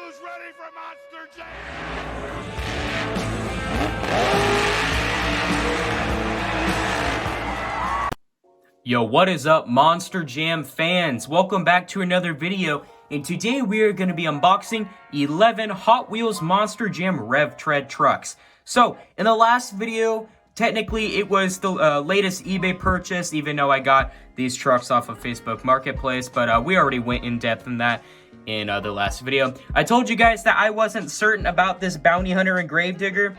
Who's ready for Monster Jam? Yo, what is up, Monster Jam fans? Welcome back to another video, and today we are going to be unboxing 11 Hot Wheels Monster Jam Rev Tred trucks. So, in the last video, technically it was the latest eBay purchase, even though I got these trucks off of Facebook Marketplace, but we already went in depth in that in the last video. I told you guys that I wasn't certain about this Bounty Hunter and Gravedigger,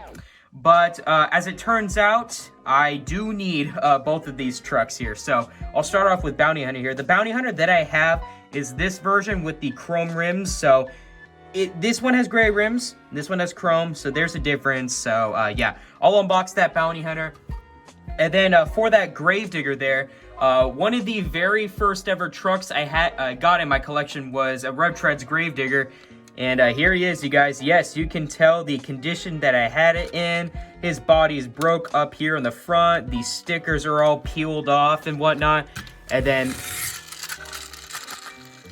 but as it turns out, I do need both of these trucks here. So I'll start off with Bounty Hunter here. The Bounty Hunter that I have is this version with the chrome rims. So this one has gray rims, this one has chrome, so there's a difference. So yeah, I'll unbox that Bounty Hunter. And then for that Gravedigger there, one of the very first ever trucks I got in my collection was a Rev Treds Gravedigger. And here he is, you guys. Yes, you can tell the condition that I had it in. His body is broke up here in the front. These stickers are all peeled off and whatnot. And then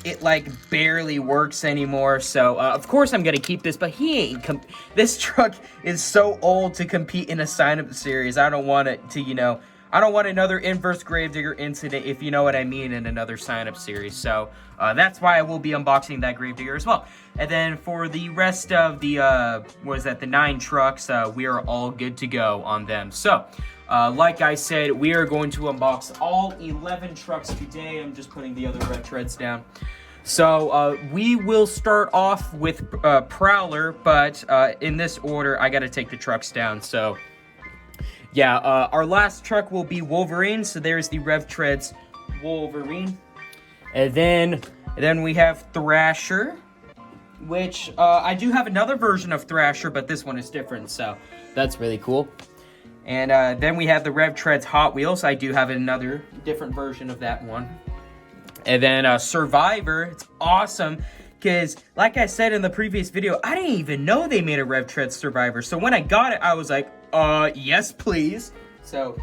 it like barely works anymore. So of course I'm gonna keep this, but he ain't. This truck is so old to compete in a sign-up series. I don't want it to, you know, I don't want another inverse Gravedigger incident, if you know what I mean, in another sign-up series. So that's why I will be unboxing that Gravedigger as well. And then for the rest of the, the 9 trucks, we are all good to go on them. So, like I said, we are going to unbox all 11 trucks today. I'm just putting the other Rev Treds down. So, we will start off with Prowler, but in this order, I gotta take the trucks down, so... Yeah, our last truck will be Wolverine, so there's the Rev Treds Wolverine. And then we have Thrasher, which I do have another version of Thrasher, but this one is different, so that's really cool. And then we have the Rev Treds Hot Wheels. I do have another different version of that one. And then Survivor, it's awesome, because like I said in the previous video, I didn't even know they made a Rev Treds Survivor. So when I got it, I was like, yes, please. So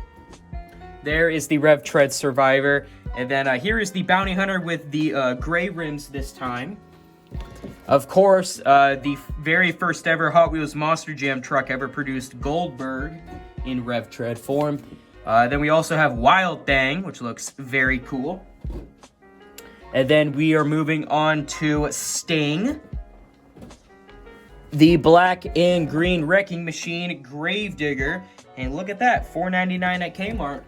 there is the Rev Treds Survivor. And then here is the Bounty Hunter with the gray rims this time. Of course, the very first ever Hot Wheels Monster Jam truck ever produced, Goldberg, in Rev Tred form. Then we also have Wild Thing, which looks very cool. And then we are moving on to Sting, the black and green Wrecking Machine Gravedigger. And look at that, $4.99 at Kmart.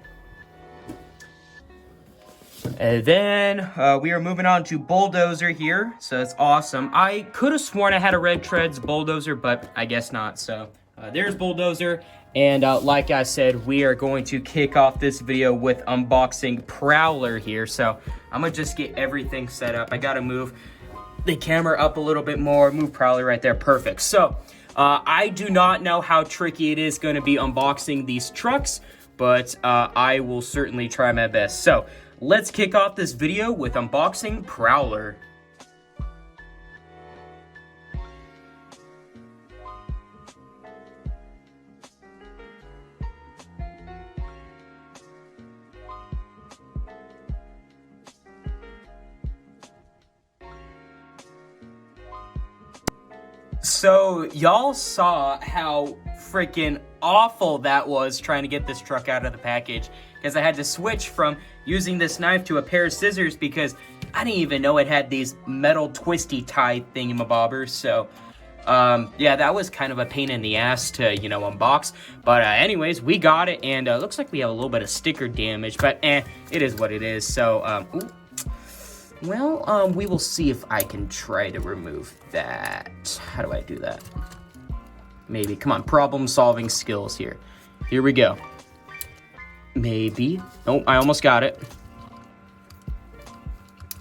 And then we are moving on to Bulldozer here. So it's awesome. I could have sworn I had a Rev Treds Bulldozer, but I guess not. So there's Bulldozer. And like I said, we are going to kick off this video with unboxing Prowler here. So I'm going to just get everything set up. I got to move the camera up a little bit more. Move Prowler right there. Perfect. So I do not know how tricky it is going to be unboxing these trucks, but I will certainly try my best. So let's kick off this video with unboxing Prowler. So, y'all saw how freaking awful that was trying to get this truck out of the package, because I had to switch from using this knife to a pair of scissors because I didn't even know it had these metal twisty tie thingamabobbers. So, yeah, that was kind of a pain in the ass to, you know, unbox. But anyways, we got it, and looks like we have a little bit of sticker damage, but it is what it is. So, ooh. Well, we will see if I can try to remove that. How do I do that? Maybe. Come on, problem-solving skills here. Here we go. Maybe. Oh, I almost got it.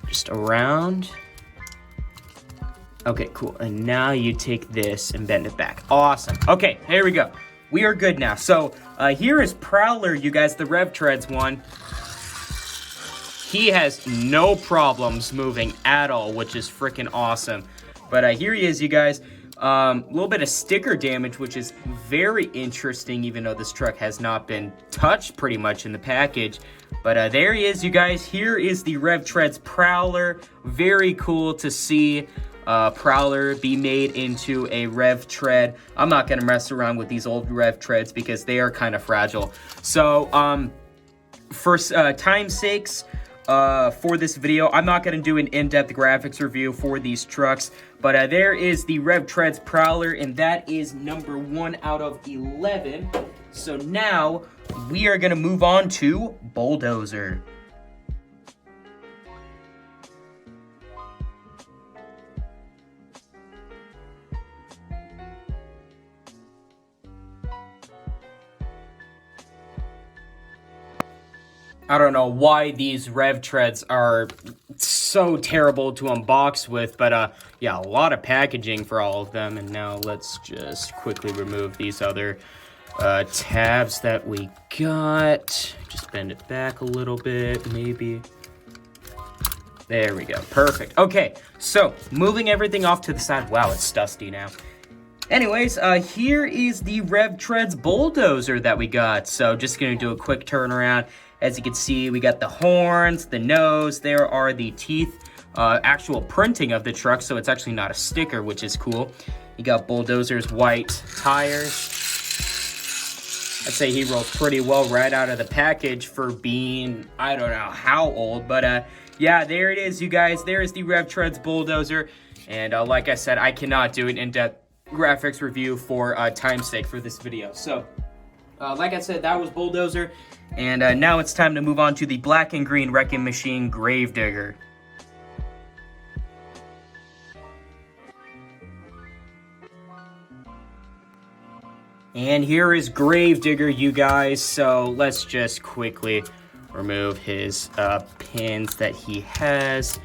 Just around. Okay, cool. And now you take this and bend it back. Awesome. Okay, here we go. We are good now. So, here is Prowler, you guys, the Rev Treds one. He has no problems moving at all, which is freaking awesome. But here he is, you guys. A little bit of sticker damage, which is very interesting, even though this truck has not been touched pretty much in the package. But there he is, you guys. Here is the Rev Treds Prowler. Very cool to see. Prowler be made into a Rev Tred. I'm not going to mess around with these old Rev Treds because they are kind of fragile. So, for time's sakes, for this video, I'm not going to do an in-depth graphics review for these trucks, but there is the Rev Treds Prowler, and that is number 1 out of 11. So now, we are going to move on to Bulldozer. I don't know why these Rev Treds are so terrible to unbox with, but yeah, a lot of packaging for all of them. And now let's just quickly remove these other tabs that we got. Just bend it back a little bit, maybe. There we go, perfect. Okay, so moving everything off to the side. Wow, it's dusty now. Anyways, here is the Rev Treds Bulldozer that we got. So just gonna do a quick turnaround. As you can see, we got the horns, the nose, there are the teeth, actual printing of the truck, so it's actually not a sticker, which is cool. You got Bulldozer's white tires. I'd say he rolls pretty well right out of the package for being, I don't know how old, but yeah, there it is, you guys. There is the Rev Treds Bulldozer, and like I said, I cannot do an in-depth graphics review for time's sake for this video. So, like I said, that was Bulldozer. And now it's time to move on to the black and green Wrecking Machine Gravedigger. And here is Gravedigger, you guys. So let's just quickly remove his pins that he has.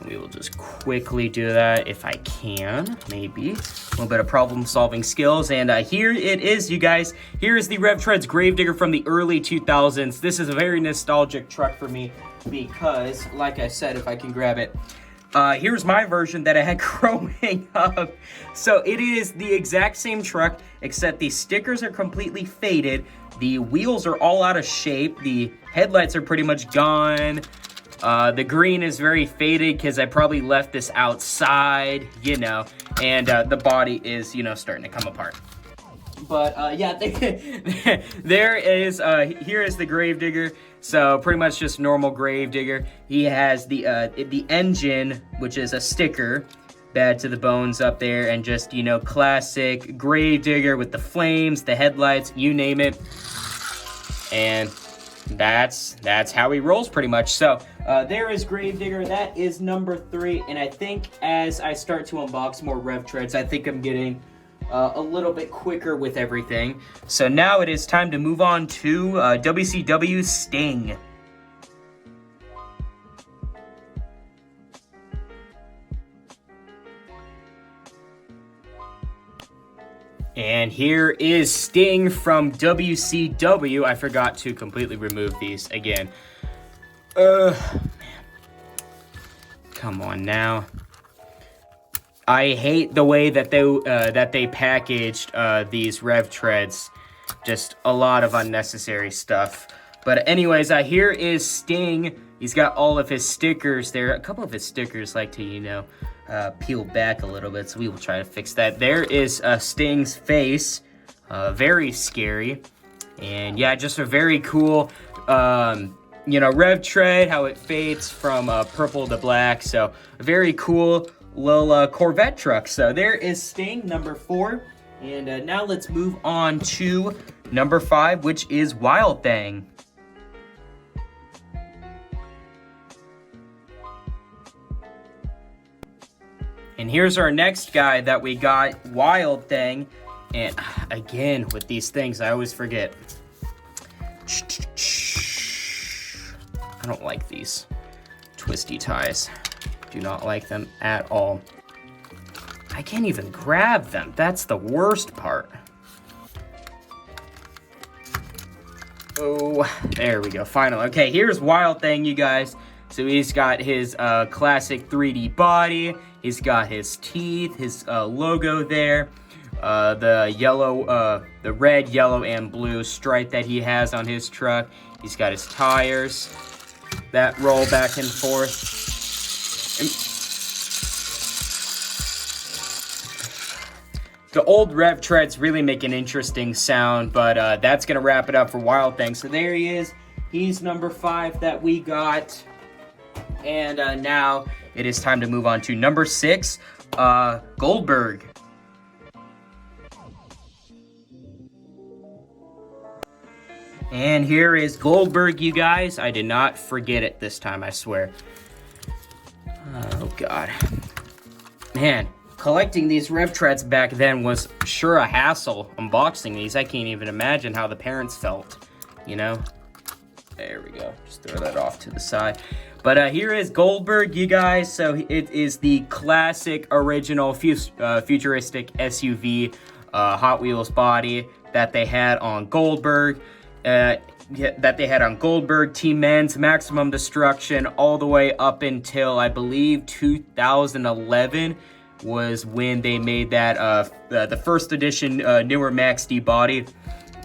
We will just quickly do that if I can, maybe. A little bit of problem-solving skills, and here it is, you guys. Here is the Rev Treds Gravedigger from the early 2000s. This is a very nostalgic truck for me because, like I said, if I can grab it, here's my version that I had growing up. So it is the exact same truck, except the stickers are completely faded. The wheels are all out of shape. The headlights are pretty much gone. The green is very faded because I probably left this outside, you know, and the body is, you know, starting to come apart. But yeah, there is, here is the Gravedigger. So pretty much just normal Gravedigger. He has the engine, which is a sticker, bad to the bones up there, and just, you know, classic Gravedigger with the flames, the headlights, you name it. And that's how he rolls pretty much. So there is Gravedigger. That is number 3. And I think as I start to unbox more Rev Treds, I think I'm getting a little bit quicker with everything. So now it is time to move on to WCW Sting. And here is Sting from WCW. I forgot to completely remove these again. Man. Come on now. I hate the way that they packaged these Rev Treds. Just a lot of unnecessary stuff. But anyways, here is Sting. He's got all of his stickers there. A couple of his stickers like to, you know, peel back a little bit, so we will try to fix that. There is Sting's face. Very scary. And yeah, just a very cool, you know, Rev Tred, how it fades from purple to black. So a very cool little Corvette truck. So there is Sting, number 4. And now let's move on to number 5, which is Wild Thing. And here's our next guy that we got, Wild Thing. And again, with these things, I always forget. I don't like these twisty ties. Do not like them at all. I can't even grab them. That's the worst part. Oh, there we go, finally. Okay, here's Wild Thing, you guys. So he's got his classic 3D body. He's got his teeth, his logo there. The yellow, the red, yellow, and blue stripe that he has on his truck. He's got his tires that roll back and forth. The old Rev Treds really make an interesting sound, but that's going to wrap it up for Wild Thing. So there he is. He's number 5 that we got. And now it is time to move on to number 6, Goldberg. And here is Goldberg, you guys. I did not forget it this time, I swear. Oh, God. Man. Collecting these Rev Treds back then was sure a hassle. Unboxing these, I can't even imagine how the parents felt, you know? There we go. Just throw that off to the side. But here is Goldberg, you guys. So it is the classic, original, futuristic SUV Hot Wheels body that they had on Goldberg. Team Men's Maximum Destruction, all the way up until, I believe, 2011. Was when they made that the first edition newer Max D body,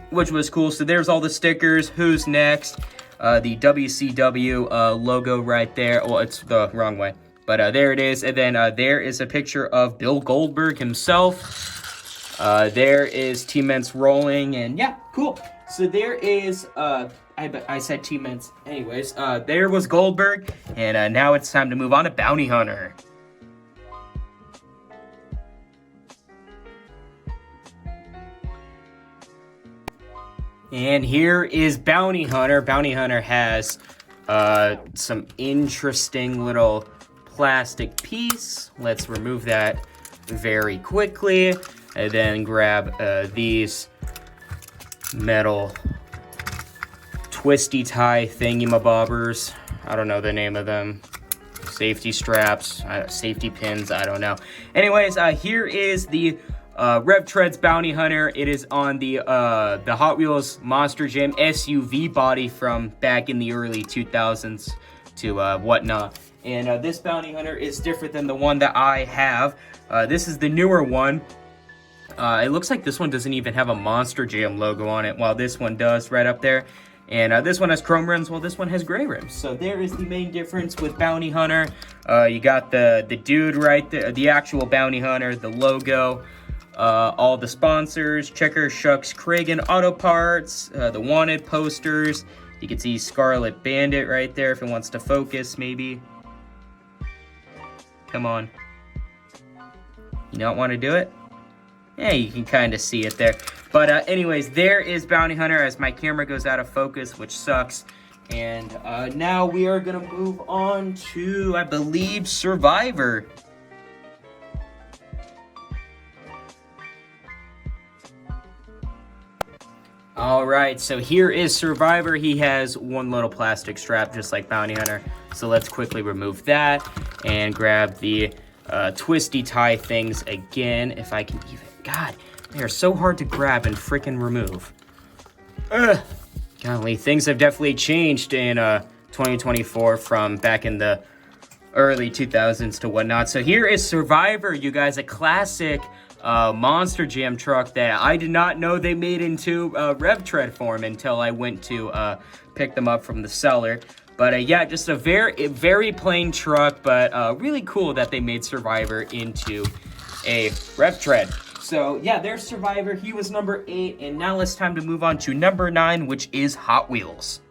which was cool. So there's all the stickers. Who's next? The WCW logo right there. Well, it's the wrong way, but there it is. And then there is a picture of Bill Goldberg himself. There is Team Men's rolling, and yeah, cool. So there is I said Team Men's. Anyways, there was Goldberg, and now it's time to move on to Bounty Hunter. And here is Bounty Hunter. Bounty Hunter has some interesting little plastic piece. Let's remove that very quickly. And then grab these metal twisty tie thingamabobbers. I don't know the name of them. Safety straps, safety pins, I don't know. Anyways, here is the Rev Treds Bounty Hunter. It is on the Hot Wheels Monster Jam SUV body from back in the early 2000s to whatnot. And this Bounty Hunter is different than the one that I have. This is the newer one. It looks like this one doesn't even have a Monster Jam logo on it, while this one does right up there. And this one has chrome rims, while this one has gray rims. So there is the main difference with Bounty Hunter. You got the dude right there, the actual Bounty Hunter, the logo. All the sponsors, Checker, Shucks, Craig, and Auto Parts, the wanted posters. You can see Scarlet Bandit right there if it wants to focus, maybe. Come on. You don't want to do it? Yeah, you can kind of see it there. But anyways, there is Bounty Hunter as my camera goes out of focus, which sucks. And now we are going to move on to, I believe, Survivor. Alright, so here is Survivor. He has one little plastic strap just like Bounty Hunter. So let's quickly remove that and grab the twisty tie things again, if I can even. God, they are so hard to grab and freaking remove. Ugh. Golly, things have definitely changed in 2024 from back in the early 2000s to whatnot. So here is Survivor, you guys, a classic Monster Jam truck that I did not know they made into Rev Tred form until I went to pick them up from the seller. But yeah, just a very plain truck, but really cool that they made Survivor into a Rev Tred. So yeah, there's Survivor. He was number 8, and now it's time to move on to number 9, which is Hot Wheels.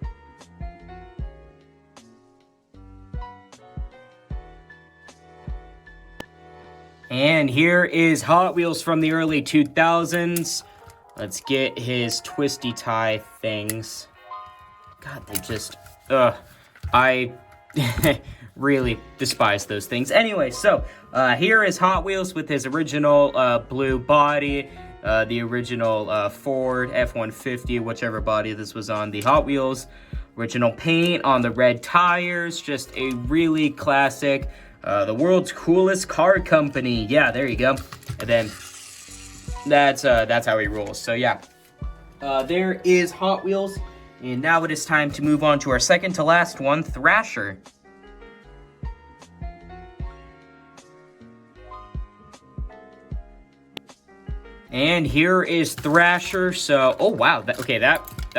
And here is Hot Wheels from the early 2000s. Let's get his twisty tie things. God, they just, I really despise those things. Anyway, so here is Hot Wheels with his original blue body, the original Ford F-150, whichever body this was on, the Hot Wheels, original paint on the red tires, just a really classic, the world's coolest car company. Yeah, there you go. And then that's how he rolls. So yeah, there is Hot Wheels. And now it is time to move on to our second to last one, Thrasher. And here is Thrasher. So, oh wow, that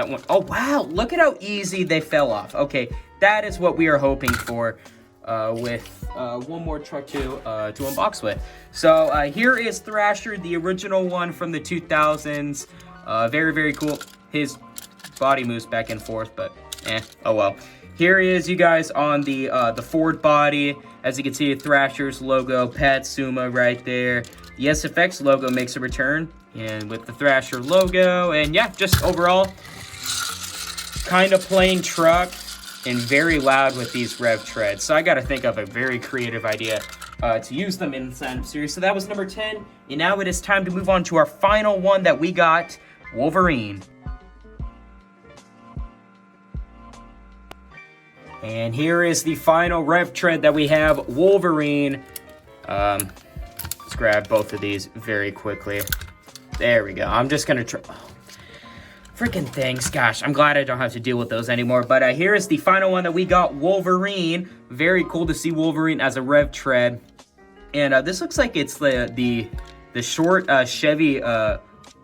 one. Oh wow, look at how easy they fell off. Okay, that is what we are hoping for with one more truck to unbox with. So here is Thrasher, the original one from the 2000s. Very, very cool. His body moves back and forth, but oh well. Here he is, you guys, on the Ford body. As you can see, Thrasher's logo, Patsuma right there. The SFX logo makes a return, and with the Thrasher logo, and yeah, just overall, kind of plain truck, and very loud with these Rev Treds. So I got to think of a very creative idea to use them in the sign-up series. So that was number 10, and now it is time to move on to our final one that we got, Wolverine. And here is the final Rev Tred that we have, Wolverine. Let's grab both of these very quickly. There we go. I'm just going to try... Oh, freaking things. Gosh, I'm glad I don't have to deal with those anymore. But here is the final one that we got, Wolverine. Very cool to see Wolverine as a Rev Tred. And this looks like it's the short Chevy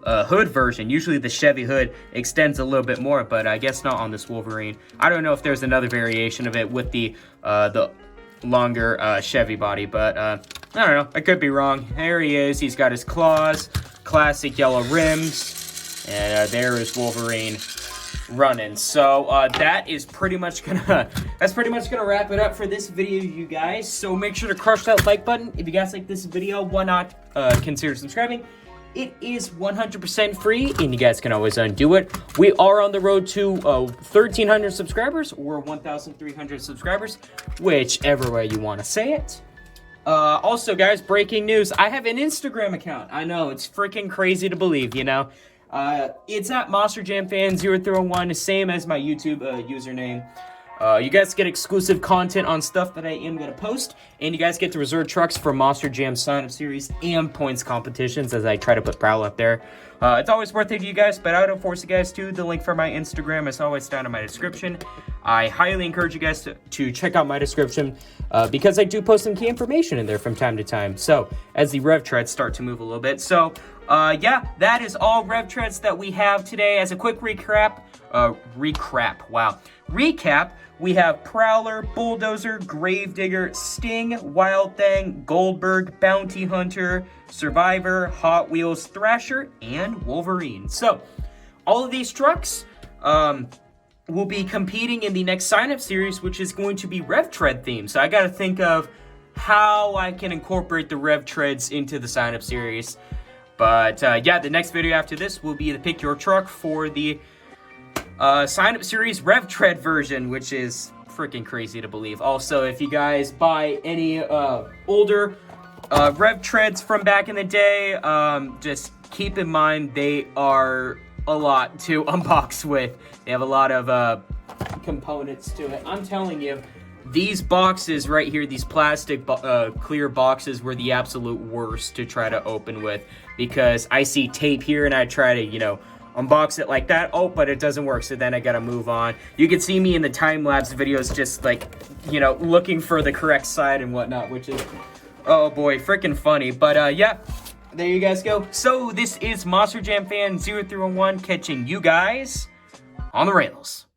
hood version. Usually the Chevy hood extends a little bit more, but I guess not on this Wolverine. I don't know if there's another variation of it with the longer Chevy body, but I don't know. I could be wrong. There he is. He's got his claws, classic yellow rims, and there is Wolverine running. So that is pretty much gonna wrap it up for this video, you guys. So make sure to crush that like button if you guys like this video. Why not consider subscribing? It is 100% free, and you guys can always undo it. We are on the road to 1,300 subscribers or 1,300 subscribers, whichever way you want to say it. Also, guys, breaking news. I have an Instagram account. I know, it's freaking crazy to believe, you know. It's at MonsterJamFan0301, same as my YouTube username. You guys get exclusive content on stuff that I am going to post, and you guys get to reserve trucks for Monster Jam sign-up series and points competitions as I try to put Prowler up there. It's always worth it to you guys, but I would force you guys to. The link for my Instagram is always down in my description. I highly encourage you guys to check out my description because I do post some key information in there from time to time. So, as the Rev Treds start to move a little bit. So, yeah, that is all Rev Treds that we have today. As a quick recap, we have Prowler, Bulldozer, Gravedigger, Sting, Wild Thing, Goldberg, Bounty Hunter, Survivor, Hot Wheels, Thrasher, and Wolverine. So, all of these trucks will be competing in the next sign-up series, which is going to be Rev Tred themed. So I got to think of how I can incorporate the Rev Treds into the sign-up series. But yeah, the next video after this will be the Pick Your Truck for the sign-up series Rev Tred version, which is freaking crazy to believe. Also, if you guys buy any older Rev Treds from back in the day, just keep in mind they are a lot to unbox with. They have a lot of components to it. I'm telling you, these boxes right here, these plastic clear boxes, were the absolute worst to try to open with, because I see tape here and I try to, you know, unbox it like that. Oh, but it doesn't work, so then I gotta move on. You can see me in the time-lapse videos just, like, you know, looking for the correct side and whatnot, which is, oh boy, freaking funny. But yeah, there you guys go. So this is Monster Jam Fan 0301 catching you guys on the rails.